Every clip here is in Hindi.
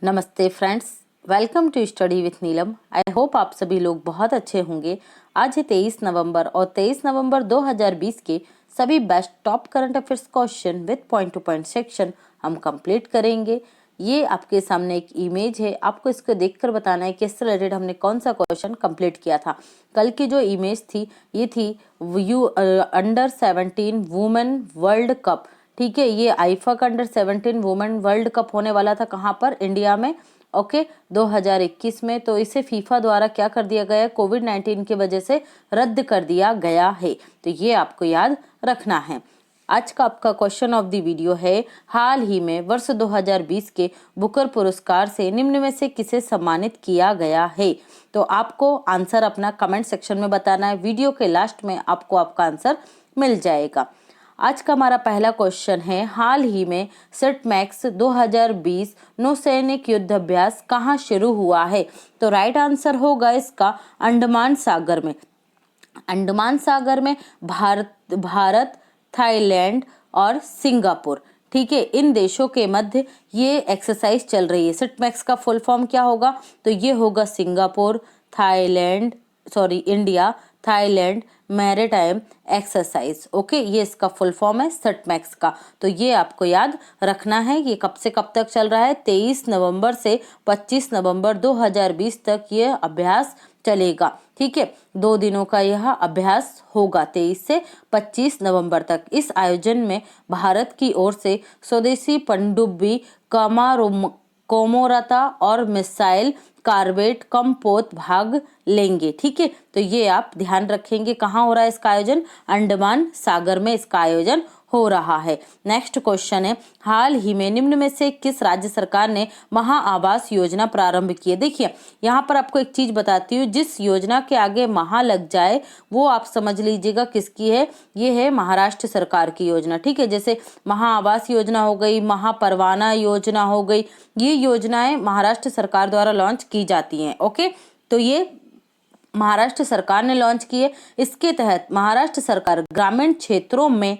नमस्ते friends, welcome to study with Neelam. I hope आप सभी लोग बहुत अच्छे होंगे। आज है 23 नवंबर और 23 नवंबर 2020 के सभी best top current affairs question with point two point section हम कंप्लीट करेंगे। ये आपके सामने एक इमेज है, आपको इसको देखकर बताना है कि इससे रिलेटेड हमने कौन सा क्वेश्चन कंप्लीट किया था। कल की जो इमेज थी ये थी अंडर 17 वुमेन वर्ल्ड कप। ठीक है, ये IIFA under 17 women world cup होने वाला था कहाँ पर, इंडिया में। ओके 2021 में। तो इसे फीफा द्वारा क्या कर दिया गया है, कोविड-19 की वजह से रद्द कर दिया गया है। तो ये आपको याद रखना है। आज का आपका क्वेश्चन ऑफ द वीडियो है, हाल ही में वर्ष 2020 के बुकर पुरस्कार से निम्न में से किसे सम्मानित किया गया है। तो आपको आंसर अपना कमेंट सेक्शन में बताना है। वीडियो के लास्ट में आपको आपका आंसर मिल जाएगा। आज का हमारा पहला क्वेश्चन है, हाल ही में सेट मैक्स 2020 नौसैनिक युद्ध अभ्यास कहाँ शुरू हुआ है। तो राइट आंसर होगा इसका अंडमान सागर में। अंडमान सागर में भारत, थाईलैंड और सिंगापुर, ठीक है, इन देशों के मध्य ये एक्सरसाइज चल रही है। सेट मैक्स का फुल फॉर्म क्या होगा, तो ये होगा Singapore India Thailand maritime exercise. Okay, ये इसका फुल फॉर्म है सेट मैक्स का। तो ये आपको याद रखना है। ये कब से कब तक चल रहा है, 23 नवंबर से 25 नवंबर 2020 तक ये अभ्यास चलेगा। ठीक है, 2 दिनों का यह अभ्यास होगा 23 से 25 नवंबर तक। इस आयोजन में भारत की ओर से स्वदेशी पनडुब्बी कोमोरता और मिसाइल कार्बेट कमपोत भाग लेंगे। ठीक है, तो ये आप ध्यान रखेंगे। कहाँ हो रहा है इसका आयोजन, अंडमान सागर में इसका आयोजन हो रहा है। नेक्स्ट क्वेश्चन है, हाल ही में निम्न में से किस राज्य सरकार ने महा आवास योजना प्रारंभ की है। देखिए यहाँ पर आपको एक चीज बताती हूँ, जिस योजना के आगे महा लग जाए वो आप समझ लीजिएगा किसकी है। ये है महाराष्ट्र सरकार की योजना। ठीक है, जैसे महा आवास योजना हो गई, महापरवाना योजना हो गई, ये योजनाएं महाराष्ट्र सरकार द्वारा लॉन्च की जाती हैं। ओके, तो ये महाराष्ट्र सरकार ने लॉन्च की है। इसके तहत महाराष्ट्र सरकार ग्रामीण क्षेत्रों में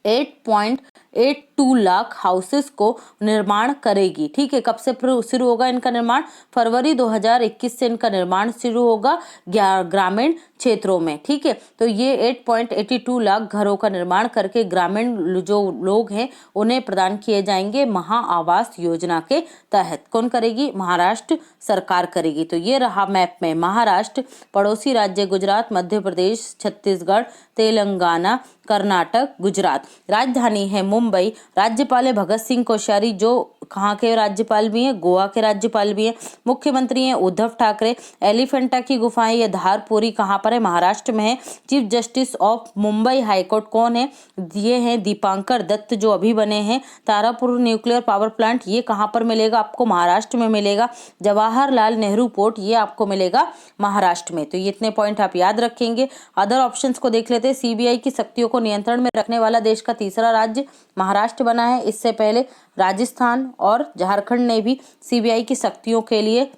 8.82 लाख हाउसेस को निर्माण करेगी। ठीक है, कब से शुरू होगा इनका निर्माण, फरवरी 2021 से इनका निर्माण शुरू होगा ग्रामीण क्षेत्रों में। ठीक है, तो ये 8.82 लाख घरों का निर्माण करके ग्रामीण जो लोग हैं उन्हें प्रदान किए जाएंगे महा आवास योजना के तहत। कौन करेगी, महाराष्ट्र सरकार करेगी। तो ये रहा मैप में महाराष्ट्र, पड़ोसी राज्य गुजरात, मध्य प्रदेश, छत्तीसगढ़, तेलंगाना, कर्नाटक, गुजरात। राजधानी है मुंबई। राज्यपाल है भगत सिंह कोश्यारी, जो कहाँ के राज्यपाल भी हैं, गोवा के राज्यपाल भी हैं। मुख्यमंत्री हैं उद्धव ठाकरे। एलिफेंटा की गुफाएं या धारपुरी कहाँ पर है, महाराष्ट्र में है। Chief justice of Mumbai high court कौन है, ये हैं दीपांकर दत्त, जो अभी बने हैं। तारापुर न्यूक्लियर पावर प्लांट ये कहाँ पर मिलेगा, आपको महाराष्ट्र में मिलेगा। जवाहरलाल नेहरू पोर्ट ये आपको मिलेगा महाराष्ट्र में। तो ये इतने पॉइंट आप याद रखेंगे। अदर ऑप्शंस को देख लेते हैं। सीबीआई की शक्तियों को नियंत्रण में रखने वाला देश का तीसरा राज्य महाराष्ट्र बना है। इससे पहले राजस्थान और झारखंड ने भी सीबीआई की शक्तियों के लिए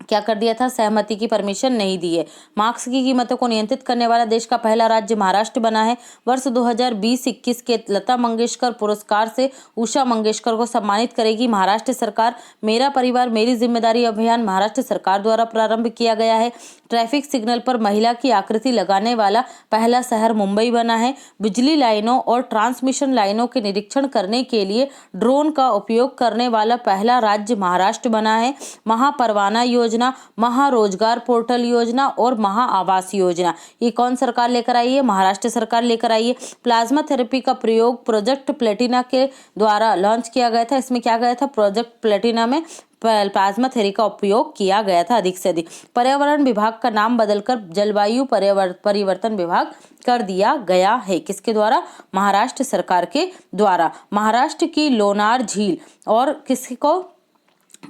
क्या कर दिया था, सहमति की परमिशन नहीं दी है। मार्क्स की कीमतों को नियंत्रित करने वाला देश का पहला राज्य महाराष्ट्र बना है। वर्ष 2020-21 के लता मंगेशकर पुरस्कार से उषा मंगेशकर को सम्मानित करेगी महाराष्ट्र सरकार। मेरा परिवार मेरी जिम्मेदारी अभियान महाराष्ट्र सरकार द्वारा प्रारंभ किया गया है। ट्रैफिक सिग्नल पर महिला की आकृति लगाने वाला पहला शहर मुंबई बना है। बिजली लाइनों और ट्रांसमिशन लाइनों के निरीक्षण करने के लिए ड्रोन का उपयोग करने वाला पहला राज्य महाराष्ट्र बना है। महापरवाना योजना, महारोजगार पोर्टल योजना और महा आवास योजना ये कौन सरकार लेकर आई है, महाराष्ट्र सरकार लेकर आई है। प्लाज्मा थेरेपी का प्रयोग प्रोजेक्ट प्लेटिना के द्वारा लॉन्च किया गया था। इसमें क्या गया था, प्रोजेक्ट प्लेटिना में प्लाज्मा थेरेपी का उपयोग किया गया था अधिक से अधिक। पर्यावरण विभाग का नाम बदलकर जलवायु परिवर्तन विभाग कर दिया गया है। किसके द्वारा, महाराष्ट्र सरकार के द्वारा। महाराष्ट्र की लोनार झील और किसको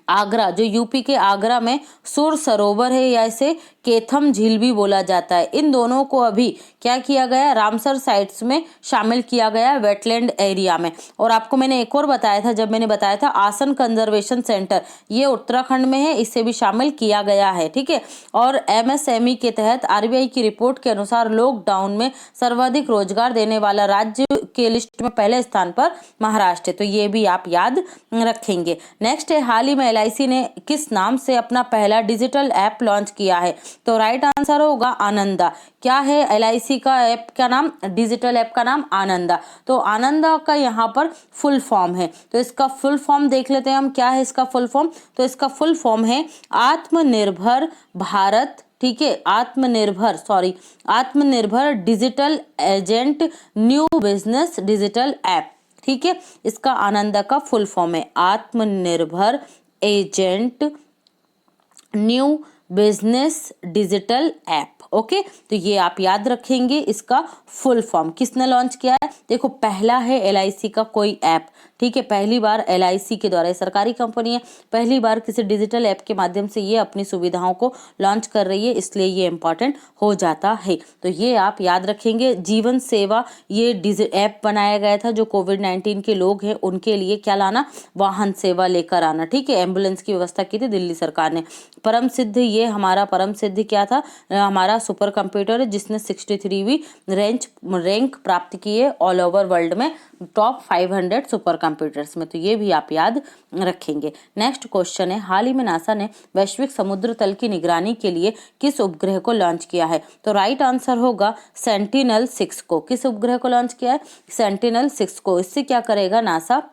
आगरा, जो यूपी के आगरा में सुर सरोवर है या इसे केथम झील भी बोला जाता है, इन दोनों को अभी क्या किया गया, रामसर साइट्स में शामिल किया गया वेटलैंड एरिया में। और आपको मैंने एक और बताया था, जब मैंने बताया था आसन कंजर्वेशन सेंटर, ये उत्तराखंड में है, इसे भी शामिल किया गया है, ठीक है। और एमएसएमई के तहत आरबीआई की रिपोर्ट के अनुसार लॉकडाउन में सर्वाधिक रोजगार देने वाला राज्य के लिस्ट में पहले स्थान पर महाराष्ट्र है, तो ये भी आप याद रखेंगे। नेक्स्ट है, हाल ही में एलआईसी ने किस नाम से अपना पहला डिजिटल ऐप लॉन्च किया है, तो राइट आंसर होगा आनंदा। क्या है एलआईसी का ऐप का नाम, डिजिटल ऐप का नाम आनंदा। तो आनंदा का यहाँ पर फुल फॉर्म है, तो इसका फुल फॉर्म देख लेते हैं हम, क्या है इसका फुल फॉर्म। तो इसका फुल फॉर्म है आत्मनिर्भर भारत, ठीक है, आत्मनिर्भर digital agent new business digital app, ठीक है। इसका आनंदा का फुल फॉर्म है आत्मनिर्भर agent new business digital app. Okay, तो ये आप याद रखेंगे इसका फुल फॉर्म। किसने लॉन्च किया है, देखो पहला है एलआईसी का कोई ऐप, ठीक है, पहली बार एलआईसी के द्वारा, सरकारी कंपनी है, पहली बार किसी डिजिटल ऐप के माध्यम से ये अपनी सुविधाओं को लॉन्च कर रही है, इसलिए ये इंपॉर्टेंट हो जाता है। तो ये आप याद रखेंगे। जीवन सेवा ये ऐप बनाया गया था, जो कोविड-19 के लोग हैं उनके लिए क्या लाना, वाहन सेवा लेकर आना, ठीक है, एम्बुलेंस की व्यवस्था की थी दिल्ली सरकार ने। परम सिद्ध, ये हमारा परम सिद्ध क्या था, हमारा सुपर कंप्यूटर है जिसने 63वीं रैंक प्राप्त की है ऑल ओवर वर्ल्ड में टॉप 500 सुपर कंप्यूटर्स में, तो ये भी आप याद रखेंगे। नेक्स्ट क्वेश्चन है, हाल ही में नासा ने वैश्विक समुद्र तल की निगरानी के लिए किस उपग्रह को लॉन्च किया है, तो राइट आंसर होगा सेंटिनल-6 को। किस उपग्रह को लॉन्च किया है, सेंटिनल-6 को। इससे क्या करेगा नासा,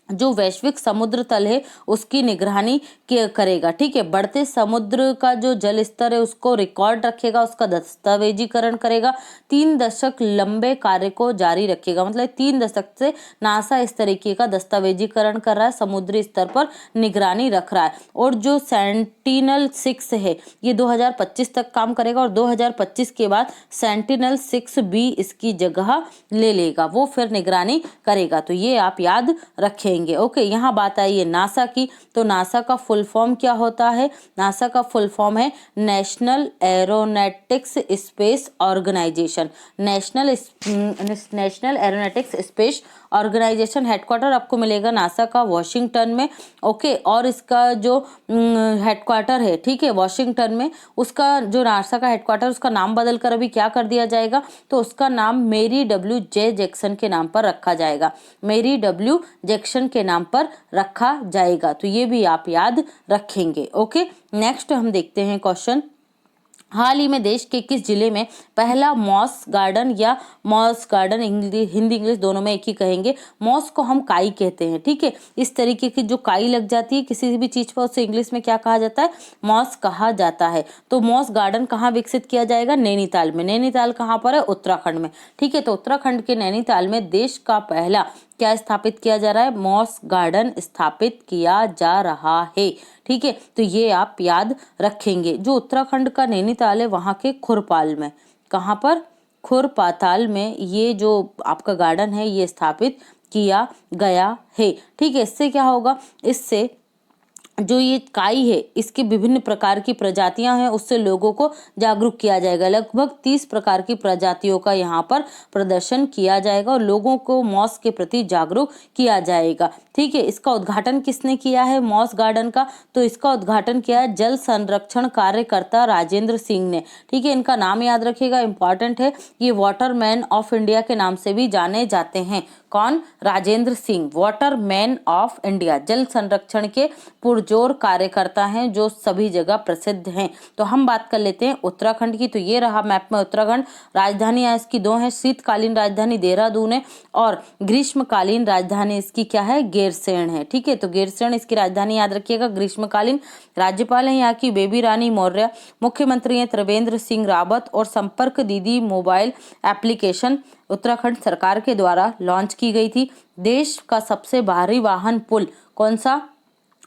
जो वैश्विक समुद्र तल है उसकी निगरानी करेगा, ठीक है, बढ़ते समुद्र का जो जल स्तर है उसको रिकॉर्ड रखेगा, उसका दस्तावेजीकरण करेगा, 3 दशक लंबे कार्य को जारी रखेगा। मतलब 3 दशक से नासा इस तरीके का दस्तावेजीकरण कर रहा है, समुद्री स्तर पर निगरानी रख रहा है। और जो सेंटिनल-6 है ये 2025 तक काम करेगा, और 2025 के बाद सेंटिनल-6B इसकी जगह ले लेगा, वो फिर निगरानी करेगा। तो ये आप याद रखेंगे। ओके, यहाँ बात आई है नासा की, तो नासा का फुल फॉर्म क्या होता है, नासा का फुल फॉर्म है national aeronautics space organisation. National aeronautics space organisation headquarter आपको मिलेगा नासा का वॉशिंगटन में। ओके, और इसका जो हेडक्वार्टर है, ठीक है, वॉशिंगटन में, उसका जो नासा का हेडक्वार्टर उसका नाम बदल कर अभी क्या कर दिया जाएगा, तो उसका नाम मेरी W.J. जैक्सन के नाम पर रखा जाएगा, मेरी W. जैक्सन के नाम पर रखा जाएगा। तो ये भी आप याद रखेंगे। ओके, नेक्स्ट हम देखते हैं क्वेश्चन, हाल ही में देश के किस जिले में पहला मॉस गार्डन, या मॉस गार्डन हिंदी इंग्लिश दोनों में एक ही कहेंगे, मॉस को हम काई कहते हैं, ठीक है, इस तरीके की जो काई लग जाती है किसी भी चीज पर उसे इंग्लिश में क्या कहा जाता है, मॉस कहा जाता है। तो मॉस गार्डन कहाँ विकसित किया जाएगा, नैनीताल में। नैनीताल कहाँ पर है, उत्तराखंड में, ठीक है। तो उत्तराखंड के नैनीताल में देश का पहला क्या स्थापित किया जा रहा है, मॉस गार्डन स्थापित किया जा रहा है, ठीक है। तो ये आप याद रखेंगे। जो उत्तराखंड का नैनीताल है वहां के खुरपाल में, कहाँ पर, खुरपाताल में ये जो आपका गार्डन है ये स्थापित किया गया है, ठीक है। इससे क्या होगा, इससे जो ये काई है इसकी विभिन्न प्रकार की प्रजातियां हैं उससे लोगों को जागरूक किया जाएगा। लगभग 30 प्रकार की प्रजातियों का यहाँ पर प्रदर्शन किया जाएगा और लोगों को मॉस के प्रति जागरूक किया जाएगा, ठीक है। इसका उद्घाटन किसने किया है मॉस गार्डन का, तो इसका उद्घाटन किया है जल संरक्षण कार्यकर्ता राजेंद्र सिंह ने, ठीक है। इनका नाम याद रखिएगा, इंपॉर्टेंट है। ये वाटरमैन ऑफ इंडिया के नाम से भी जाने जाते हैं। कौन, Rajendra Singh, Waterman of India, जल संरक्षण के पुरजोर कार्यकर्ता हैं जो सभी जगह प्रसिद्ध हैं। तो हम बात कर लेते हैं उत्तराखंड की। तो ये रहा मैप में उत्तराखंड। राजधानी इसकी 2 है, शीतकालीन राजधानी देहरादून है और ग्रीष्मकालीन राजधानी इसकी क्या है, गैरसैंण है, ठीक है। तो गैरसैंण इसकी राजधानी याद रखिएगा ग्रीष्मकालीन। राज्यपाल है यहाँ की बेबी रानी मौर्य, मुख्यमंत्री हैं त्रिवेंद्र सिंह रावत और संपर्क दीदी मोबाइल एप्लीकेशन उत्तराखंड सरकार के द्वारा लॉन्च की गई थी। देश का सबसे भारी वाहन पुल कौन सा,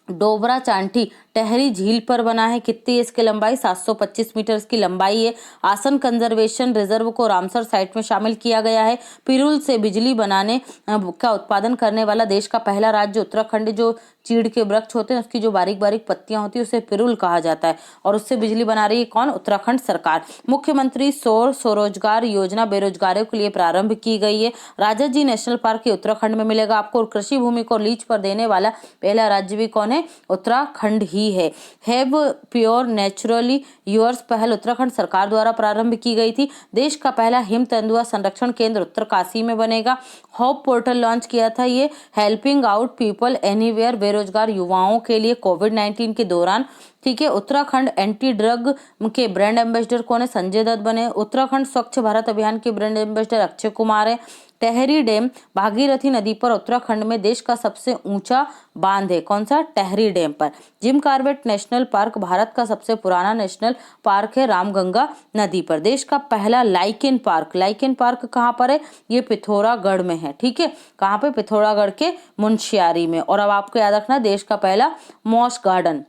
डोबरा चांठी टहरी झील पर बना है। कितनी इसकी लंबाई? 725 मीटर इसकी लंबाई है। आसन कंजर्वेशन रिजर्व को रामसर साइट में शामिल किया गया है। पिरूल से बिजली बनाने का उत्पादन करने वाला देश का पहला राज्य उत्तराखंड। जो चीड़ के वृक्ष होते हैं उसकी जो बारीक बारीक पत्तियां होती है उसे पिरूल कहा जाता है और उससे बिजली बना रही है कौन? उत्तराखंड सरकार। मुख्यमंत्री सौर स्वरोजगार योजना बेरोजगारों के लिए प्रारंभ की गई है। राजाजी नेशनल पार्क उत्तराखंड में मिलेगा आपको। और कृषि भूमि को लीज पर देने वाला पहला राज्य भी कौन है? उत्तराखंड ही है। हैव प्योर नेचुरली योर्स पहल उत्तराखंड सरकार द्वारा प्रारंभ की गई थी। देश का पहला हिम तेंदुआ संरक्षण केंद्र उत्तरकाशी में बनेगा। होप पोर्टल लॉन्च किया था ये, हेल्पिंग आउट पीपल एनीवेयर, बेरोजगार युवाओं के लिए कोविड-19 के दौरान। ठीक है। उत्तराखंड एंटी ड्रग के ब्रांड एम्बेसडर कौन है? संजय दत्त बने। उत्तराखंड स्वच्छ भारत अभियान के ब्रांड एम्बेसडर अक्षय कुमार है। टेहरी डैम भागीरथी नदी पर उत्तराखंड में देश का सबसे ऊंचा बांध है। कौन सा? टेहरी डैम पर। Jim Corbett national park Bharat का सबसे पुराना नेशनल पार्क है रामगंगा नदी पर। देश का पहला लाइकेन पार्क कहाँ पर है? ये पिथौरागढ़ में है। ठीक है। कहाँ पे? पिथौरागढ़ के मुंशियारी में। और अब आपको याद रखना देश का पहला मॉस गार्डन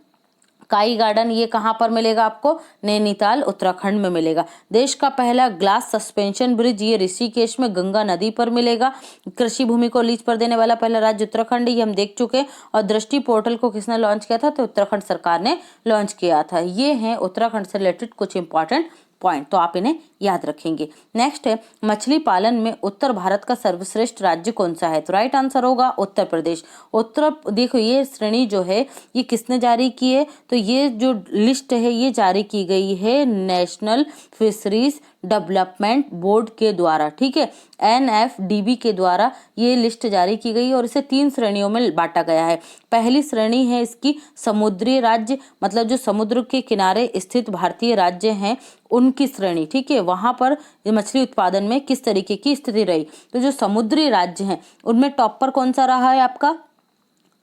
काई गार्डन ये कहाँ पर मिलेगा आपको? नैनीताल उत्तराखंड में मिलेगा। देश का पहला ग्लास सस्पेंशन ब्रिज ये ऋषिकेश में गंगा नदी पर मिलेगा। कृषि भूमि को लीज पर देने वाला पहला राज्य उत्तराखंड ये हम देख चुके हैं। और दृष्टि पोर्टल को किसने लॉन्च किया था? तो उत्तराखंड सरकार ने लॉन्च किया था। ये है उत्तराखंड से रिलेटेड कुछ इंपॉर्टेंट पॉइंट, तो आप इन्हें याद रखेंगे। नेक्स्ट है मछली पालन में उत्तर भारत का सर्वश्रेष्ठ राज्य कौन सा है? तो राइट आंसर होगा उत्तर प्रदेश। देखो ये श्रेणी जो है ये किसने जारी की है? तो ये जो लिस्ट है ये जारी की गई है नेशनल फिशरीज डेवलपमेंट बोर्ड के द्वारा। ठीक है। NFDB के द्वारा ये लिस्ट जारी की गई और इसे 3 श्रेणियों में बांटा गया है। पहली श्रेणी है इसकी समुद्री राज्य, मतलब जो समुद्र के किनारे स्थित भारतीय राज्य हैं उनकी श्रेणी। ठीक है। वहां पर मछली उत्पादन में किस तरीके की स्थिति रही? तो जो समुद्री राज्य हैं उनमें टॉप पर कौन सा रहा है आपका?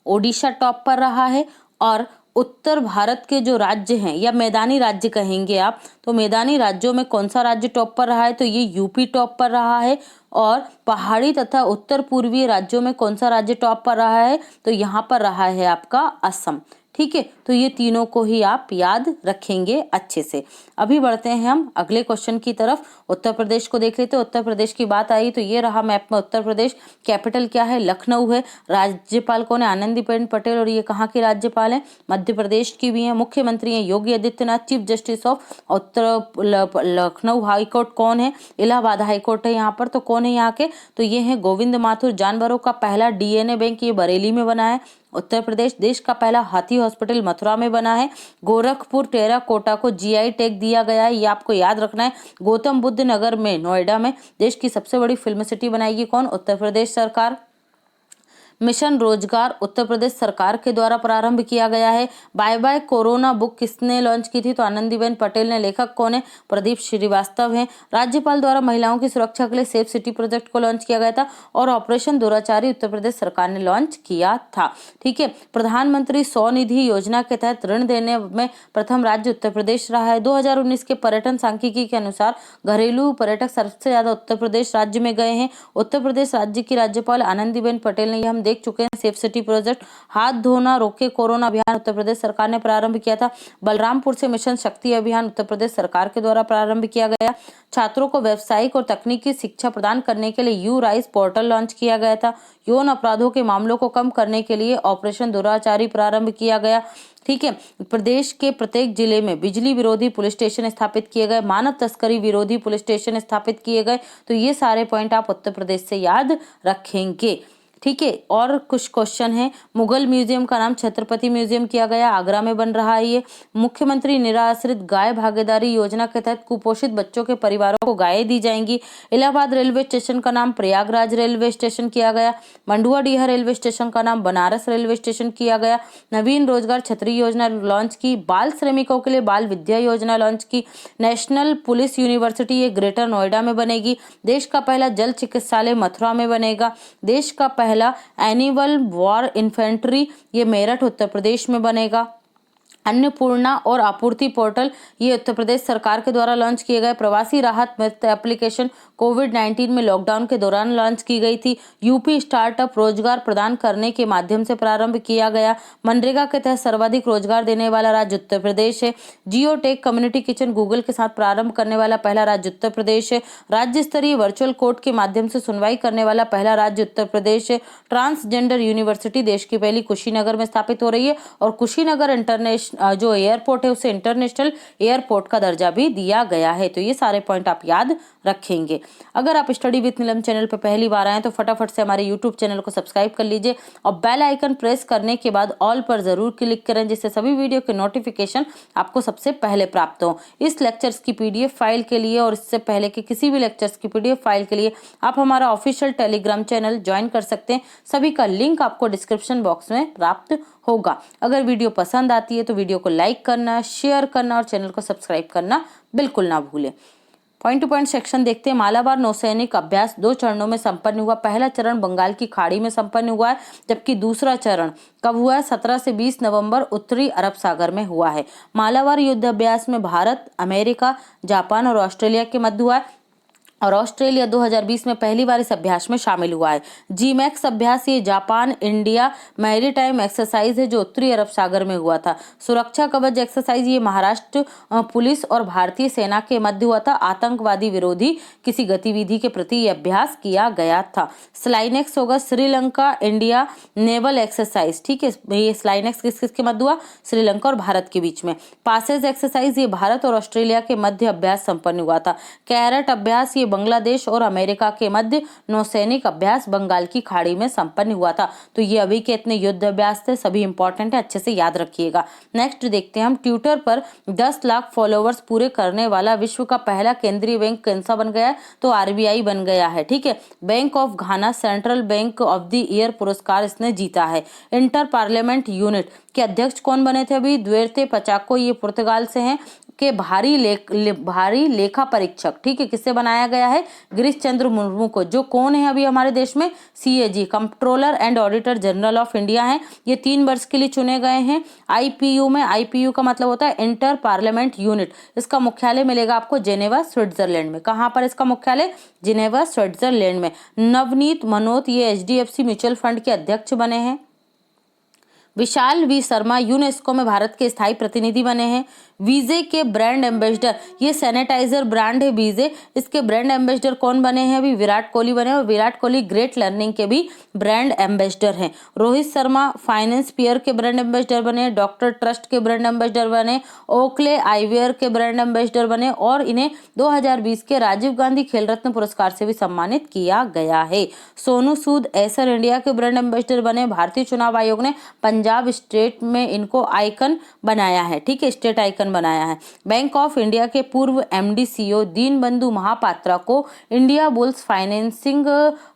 ओडिशा टॉप पर रहा है। और उत्तर भारत के जो राज्य हैं या मैदानी राज्य कहेंगे आप, तो मैदानी राज्यों में कौन सा राज्य टॉप पर रहा है? तो ये यूपी टॉप पर रहा है। और पहाड़ी तथा उत्तर पूर्वीय राज्यों में कौन सा राज्य टॉप पर रहा है? तो यहाँ पर रहा है आपका असम। ठीक है। तो ये तीनों को ही आप याद रखेंगे अच्छे से। अभी बढ़ते हैं हम अगले क्वेश्चन की तरफ। उत्तर प्रदेश को देख लेते हैं। उत्तर प्रदेश की बात आई तो ये रहा मैप में उत्तर प्रदेश। कैपिटल क्या है? लखनऊ है। राज्यपाल कौन है? आनंदीबेन पटेल। और ये कहाँ की राज्यपाल है? मध्य प्रदेश की भी है। मुख्यमंत्री है Yogi Adityanath. Chief justice of Uttar Lucknow high court कौन है? इलाहाबाद हाईकोर्ट है यहाँ पर। तो कौन है यहाँ के? तो ये है गोविंद माथुर। जानवरों का पहला DNA बैंक ये बरेली में बना है उत्तर प्रदेश। देश का पहला हाथी हॉस्पिटल मथुरा में बना है। गोरखपुर टेराकोटा को GI टैग दिया गया है, ये आपको याद रखना है। गौतम बुद्ध नगर में नोएडा में देश की सबसे बड़ी फिल्म सिटी बनाएगी कौन? उत्तर प्रदेश सरकार। मिशन रोजगार उत्तर प्रदेश सरकार के द्वारा प्रारंभ किया गया है। बाय बाय कोरोना बुक किसने लॉन्च की थी? तो आनंदीबेन पटेल ने। लेखक कौन है? प्रदीप श्रीवास्तव है। राज्यपाल द्वारा महिलाओं की सुरक्षा के लिए सेफ सिटी प्रोजेक्ट को लॉन्च किया गया था। और ऑपरेशन दुराचारी उत्तर प्रदेश सरकार ने लॉन्च किया था। ठीक है। प्रधानमंत्री स्वनिधि योजना के तहत ऋण देने में प्रथम राज्य उत्तर प्रदेश रहा है। 2019 के पर्यटन सांख्यिकी के अनुसार घरेलू पर्यटक सबसे ज्यादा उत्तर प्रदेश राज्य में गए हैं। उत्तर प्रदेश राज्य की राज्यपाल आनंदीबेन पटेल ने, हम देख चुके हैं सेफ सिटी प्रोजेक्ट। हाथ धोना रोके कोरोना अभियान उत्तर प्रदेश सरकार ने प्रारंभ किया था। बलरामपुर से मिशन शक्ति अभियान उत्तर प्रदेश सरकार के द्वारा प्रारंभ किया गया। छात्रों को व्यावसायिक और तकनीकी शिक्षा प्रदान करने के लिए यू राइज पोर्टल लॉन्च किया गया था। यौन अपराधों के मामलों को कम करने के लिए ऑपरेशन दुराचारी प्रारंभ किया गया। ठीक है। प्रदेश के प्रत्येक जिले में बिजली विरोधी पुलिस स्टेशन स्थापित किए गए। मानव तस्करी विरोधी पुलिस स्टेशन स्थापित किए गए। तो ये सारे पॉइंट आप उत्तर प्रदेश से याद रखेंगे। ठीक है। और कुछ क्वेश्चन है। मुगल म्यूजियम का नाम छत्रपति म्यूजियम किया गया, आगरा में बन रहा है ये। मुख्यमंत्री निराश्रित गाय भागीदारी योजना के तहत कुपोषित बच्चों के परिवारों को गायें दी जाएंगी। इलाहाबाद रेलवे स्टेशन का नाम प्रयागराज रेलवे स्टेशन किया गया। मंडुआडीह रेलवे स्टेशन का नाम बनारस रेलवे स्टेशन किया गया। नवीन रोजगार छतरी योजना लॉन्च की। बाल श्रमिकों के लिए बाल विद्या योजना लॉन्च की। नेशनल पुलिस यूनिवर्सिटी ये ग्रेटर नोएडा में बनेगी। देश का पहला जल चिकित्सालय मथुरा में बनेगा। देश का पहला एनिमल वॉर इन्फेंट्री ये मेरठ उत्तर प्रदेश में बनेगा। अन्नपूर्णा और आपूर्ति पोर्टल, ये उत्तर प्रदेश सरकार के द्वारा लॉन्च किए गए। प्रवासी राहत मित्र एप्लीकेशन कोविड-19 में लॉकडाउन के दौरान लॉन्च की गई थी। यूपी स्टार्टअप रोजगार प्रदान करने के माध्यम से प्रारंभ किया गया। मनरेगा के तहत सर्वाधिक रोजगार देने वाला राज्य उत्तर प्रदेश है। जियो टेक कम्युनिटी किचन गूगल के साथ प्रारंभ करने वाला पहला राज्य उत्तर प्रदेश है। राज्य स्तरीय वर्चुअल कोर्ट के माध्यम से सुनवाई करने वाला पहला राज्य उत्तर प्रदेश है। ट्रांसजेंडर यूनिवर्सिटी देश की पहली कुशीनगर में स्थापित हो रही है और कुशीनगर इंटरनेशनल जो एयरपोर्ट है उसे इंटरनेशनल एयरपोर्ट का दर्जा भी दिया गया है। तो ये सारे पॉइंट आप याद रखेंगे। अगर आप स्टडी विद नीलम चैनल पर पहली बार आए तो फटाफट से हमारे यूट्यूब चैनल को सब्सक्राइब कर लीजिए और बेल आइकन प्रेस करने के बाद ऑल पर जरूर क्लिक करें, जिससे सभी वीडियो के नोटिफिकेशन आपको सबसे पहले प्राप्त हो। इस लेक्चर्स की पीडीएफ फाइल के लिए और इससे पहले के किसी भी लेक्चर्स की पीडीएफ फाइल के लिए आप हमारा ऑफिशियल टेलीग्राम चैनल ज्वाइन कर सकते हैं। सभी का लिंक आपको डिस्क्रिप्शन बॉक्स में प्राप्त होगा। अगर वीडियो पसंद आती है तो वीडियो को लाइक करना, शेयर करना और चैनल को सब्सक्राइब करना बिल्कुल ना भूलें। पॉइंट टू पॉइंट सेक्शन देखते हैं। मालाबार नौसैनिक अभ्यास 2 चरणों में संपन्न हुआ। पहला चरण बंगाल की खाड़ी में संपन्न हुआ है, जबकि दूसरा चरण कब हुआ है? 17 से 20 नवंबर उत्तरी अरब सागर में हुआ है। मालाबार युद्ध अभ्यास में भारत, अमेरिका, जापान और ऑस्ट्रेलिया के मध्य हुआ है और ऑस्ट्रेलिया 2020 में पहली बार इस अभ्यास में शामिल हुआ है। जीमैक्स अभ्यास ये जापान इंडिया मैरीटाइम एक्सरसाइज है जो उत्तरी अरब सागर में हुआ था। सुरक्षा कवच एक्सरसाइज ये महाराष्ट्र पुलिस और भारतीय सेना के मध्य हुआ था। आतंकवादी विरोधी किसी गतिविधि के प्रति ये अभ्यास किया गया था। स्लाइनेक्स होगा श्रीलंका इंडिया नेवल एक्सरसाइज, ठीक है। ये स्लाइनेक्स किसके मध्य हुआ? श्रीलंका और भारत के बीच में। पासेज एक्सरसाइज ये भारत और ऑस्ट्रेलिया के मध्य अभ्यास संपन्न हुआ था। कैरेट अभ्यास ये बांग्लादेश और अमेरिका के मध्य नौसैनिक अभ्यास बंगाल की खाड़ी में संपन्न हुआ था। तो ये अभी के इतने युद्ध अभ्यास थे, सभी इंपॉर्टेंट है, अच्छे से याद रखिएगा। नेक्स्ट देखते हैं हम। ट्विटर पर 10 लाख फॉलोअर्स पूरे करने वाला विश्व का पहला केंद्रीय बैंक कौन सा बन गया है? तो आरबीआई बन गया है, ठीक है। Bank of Ghana central bank of the year पुरस्कार इसने जीता है। इंटर पार्लियामेंट यूनिट के अध्यक्ष कौन बने थे? अभी द्वेर्ते पचाको, ये पुर्तगाल से हैं। के भारी लेखा परीक्षक, ठीक है, किससे बनाया गया है? गिरीश चंद्र मुर्मू को, जो कौन है अभी हमारे देश में? CAG controller and auditor general of India है। ये 3 वर्ष के लिए चुने गए हैं। आईपीयू में, आईपीयू का मतलब होता है इंटर पार्लियामेंट यूनिट, इसका मुख्यालय मिलेगा आपको जेनेवा स्विट्जरलैंड में। कहाँ पर इसका मुख्यालय? जेनेवा स्विट्जरलैंड में। नवनीत मनोत ये एचडीएफसी म्यूचुअल फंड के अध्यक्ष बने हैं। विशाल वी शर्मा यूनेस्को में भारत के स्थायी प्रतिनिधि बने हैं। वीजे के ब्रांड एम्बेसडर, ये सैनिटाइजर ब्रांड है वीजे, इसके ब्रांड एम्बेसडर कौन बने हैं? अभी विराट कोहली बने और विराट कोहली ग्रेट लर्निंग के भी ब्रांड एम्बेसडर हैं। रोहित शर्मा फाइनेंस पियर के ब्रांड एम्बेसडर बने, डॉक्टर ट्रस्ट के ब्रांड एम्बेसडर बने, ओकले आईवेयर के ब्रांड एम्बेसडर बने और इन्हें 2020 के राजीव गांधी खेल रत्न पुरस्कार से भी सम्मानित किया गया है। सोनू सूद एसर इंडिया के ब्रांड एम्बेसडर बने। भारतीय चुनाव आयोग ने पंजाब स्टेट में इनको आइकन बनाया है, ठीक है, स्टेट आइकन बनाया है। बैंक ऑफ इंडिया के पूर्व एमडी सीईओ दीनबंधु महापात्रा को India bulls financing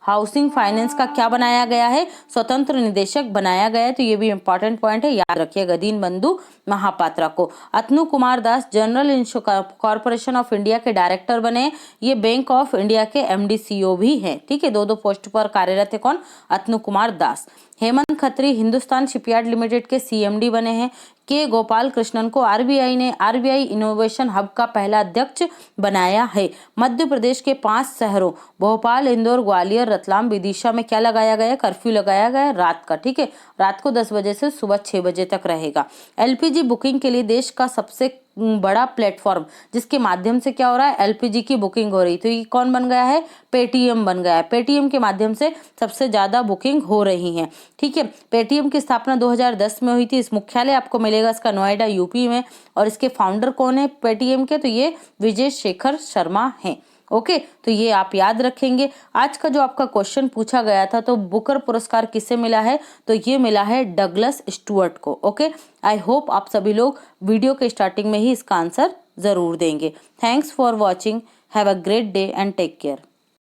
housing finance का क्या बनाया गया है? स्वतंत्र निदेशक बनाया गया है। तो ये भी इंपॉर्टेंट पॉइंट है, याद रखिएगा दीनबंधु महापात्रा को। Atanu Kumar Das general insurance corporation of India के डायरेक्टर बने। ये बैंक ऑफ इंडिया के एमडी सीईओ भी हैं, ठीक है, 2 पोस्ट पर कार्यरत है। कौन? अतनु कुमार दास। हेमंत खत्री हिंदुस्तान शिपयार्ड लिमिटेड के सीएमडी बने हैं। के गोपाल कृष्णन को आरबीआई ने आरबीआई इनोवेशन हब का पहला अध्यक्ष बनाया है। मध्य प्रदेश के 5 शहरों भोपाल, इंदौर, ग्वालियर, रतलाम, विदिशा में क्या लगाया गया? कर्फ्यू लगाया गया रात का, ठीक है, रात को 10 बजे से सुबह 6 बजे तक रहेगा। एलपीजी बुकिंग के लिए देश का सबसे बड़ा प्लेटफॉर्म जिसके माध्यम से क्या हो रहा है? एलपीजी की बुकिंग हो रही। तो ये कौन बन गया है? पेटीएम बन गया है। पेटीएम के माध्यम से सबसे ज्यादा बुकिंग हो रही है, ठीक है। पेटीएम की स्थापना 2010 में हुई थी। इस मुख्यालय आपको मिलेगा इसका नोएडा यूपी में और इसके फाउंडर कौन है पेटीएम के? तो ये विजय शेखर शर्मा हैं। ओके, तो ये आप याद रखेंगे। आज का जो आपका क्वेश्चन पूछा गया था, तो बुकर पुरस्कार किसे मिला है? तो ये मिला है डगलस स्टुअर्ट को। ओके, आई होप आप सभी लोग वीडियो के स्टार्टिंग में ही इसका आंसर जरूर देंगे। Thanks for watching, have a great day and take care.